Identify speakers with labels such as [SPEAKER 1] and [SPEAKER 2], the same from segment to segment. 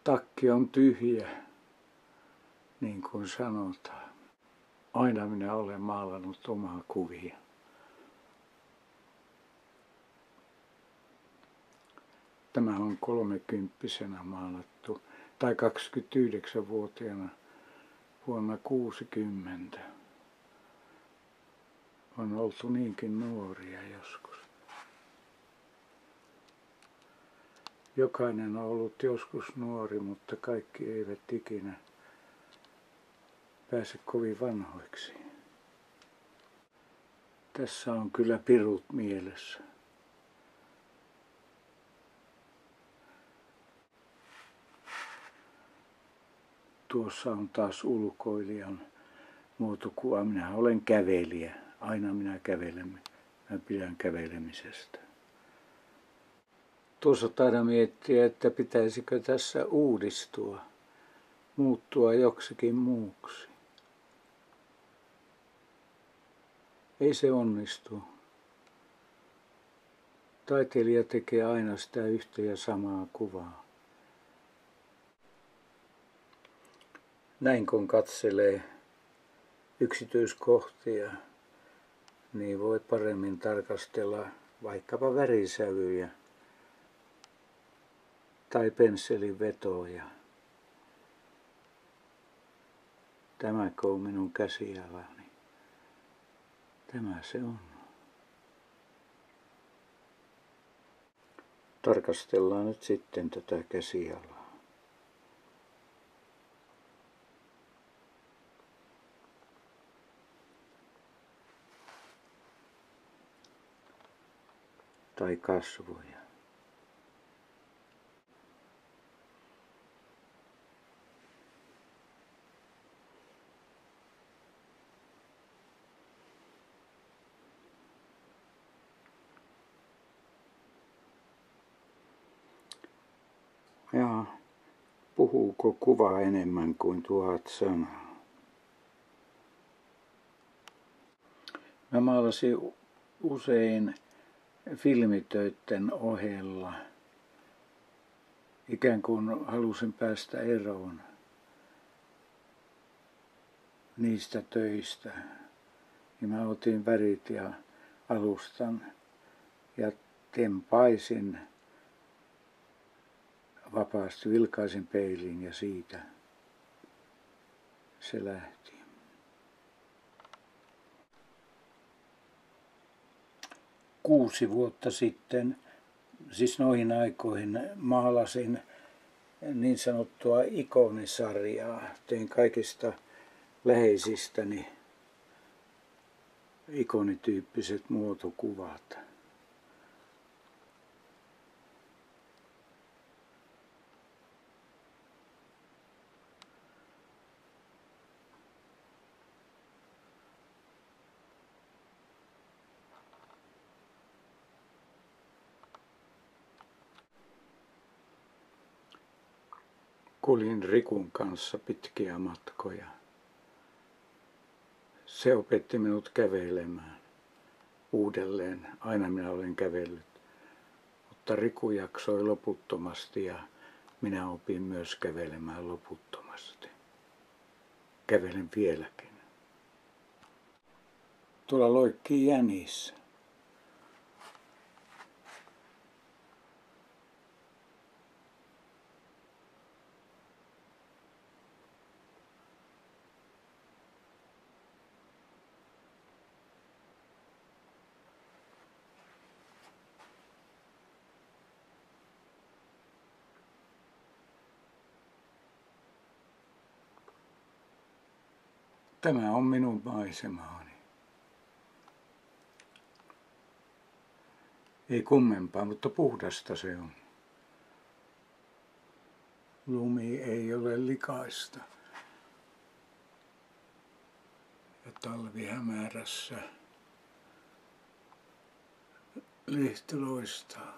[SPEAKER 1] Takki on tyhjä, niin kuin sanotaan. Aina minä olen maalannut omaa kuvia. Tämä on 30-vuotiaana maalattu, tai 29-vuotiaana vuonna 60. On oltu niinkin nuoria joskus. Jokainen on ollut joskus nuori, mutta kaikki eivät ikinä pääse kovin vanhoiksi. Tässä on kyllä pirut mielessä. Tuossa on taas ulkoilijan muotokuva. Minä olen kävelijä. Aina minä kävelen. Mä pidän kävelemisestä. Tuossa taidan miettiä, että pitäisikö tässä uudistua, muuttua joksikin muuksi. Ei se onnistu. Taiteilija tekee aina sitä yhtä ja samaa kuvaa. Näin kun katselee yksityiskohtia, niin voi paremmin tarkastella vaikkapa värisävyjä tai pensselin vetoja. Tämäkö on minun käsialani? Tämä se on. Tarkastellaan nyt sitten tätä käsialaa. Tai kasvoja. Ja puhuuko kuva enemmän kuin 1000 sanaa? Mä maalasin usein filmitöitten ohella. Ikään kuin halusin päästä eroon niistä töistä. Niin mä otin värit ja alustan ja tempaisin vapaasti, vilkaisin peiliin ja siitä se lähti. Kuusi vuotta sitten, siis noihin aikoihin, maalasin niin sanottua ikonisarjaa. Tein kaikista läheisistäni ikonityyppiset muotokuvat. Kuljin Rikun kanssa pitkiä matkoja. Se opetti minut kävelemään uudelleen. Aina minä olen kävellyt. Mutta Riku jaksoi loputtomasti ja minä opin myös kävelemään loputtomasti. Kävelen vieläkin. Tuolla loikkii jänis. Tämä on minun maisemaani. Ei kummempaa, mutta puhdasta se on. Lumi ei ole likaista. Ja talvihämärässä lehti loistaa.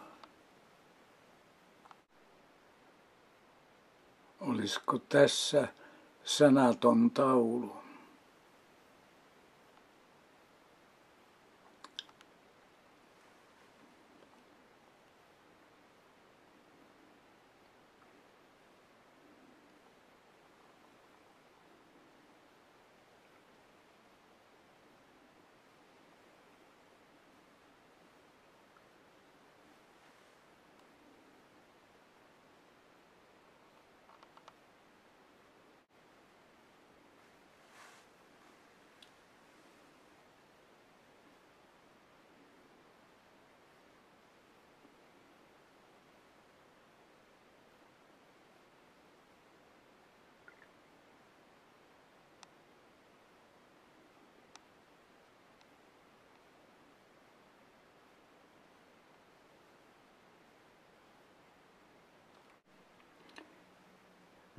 [SPEAKER 1] Olisiko tässä sanaton taulu?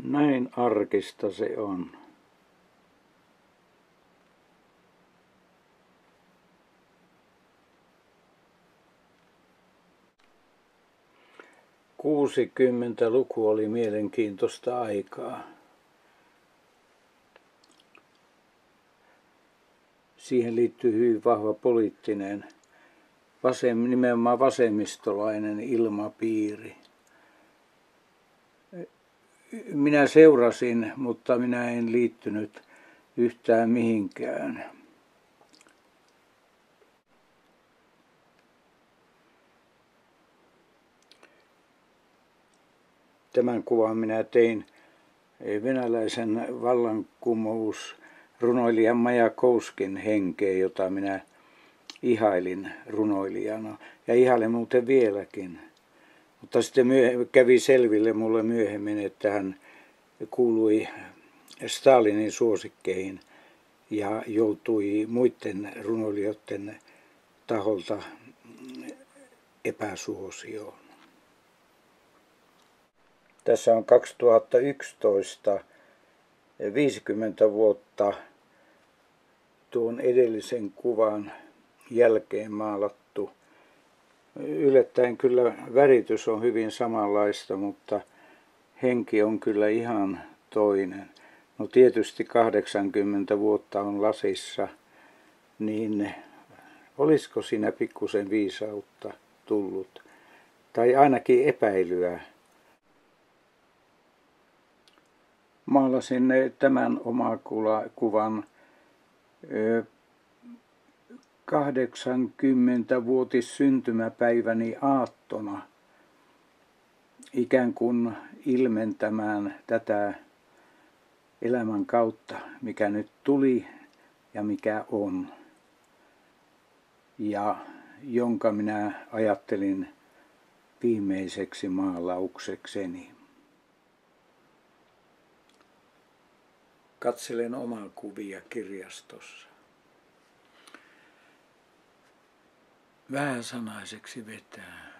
[SPEAKER 1] Näin arkista se on. Kuusikymmentäluku oli mielenkiintoista aikaa. Siihen liittyy hyvin vahva poliittinen, nimenomaan vasemmistolainen ilmapiiri. Minä seurasin, mutta minä en liittynyt yhtään mihinkään. Tämän kuvan minä tein venäläisen vallankumousrunoilijan Majakovskin henkeä, jota minä ihailin runoilijana ja ihailen muuten vieläkin. Mutta sitten kävi selville mulle myöhemmin, että hän kuului Stalinin suosikkeihin ja joutui muiden runoilijoiden taholta epäsuosioon. Tässä on 2011, 50 vuotta tuon edellisen kuvan jälkeen maalattu. Yllättäen kyllä väritys on hyvin samanlaista, mutta henki on kyllä ihan toinen. No tietysti 80 vuotta on lasissa, niin olisiko siinä pikkusen viisautta tullut? Tai ainakin epäilyä. Maalasin tämän omakuvan 80-vuotis syntymäpäiväni aattona ikään kuin ilmentämään tätä elämän kautta, mikä nyt tuli ja mikä on. Ja jonka minä ajattelin viimeiseksi maalauksekseni. Katselen omaa kuvia kirjastossa. Vähäsanaiseksi vetää.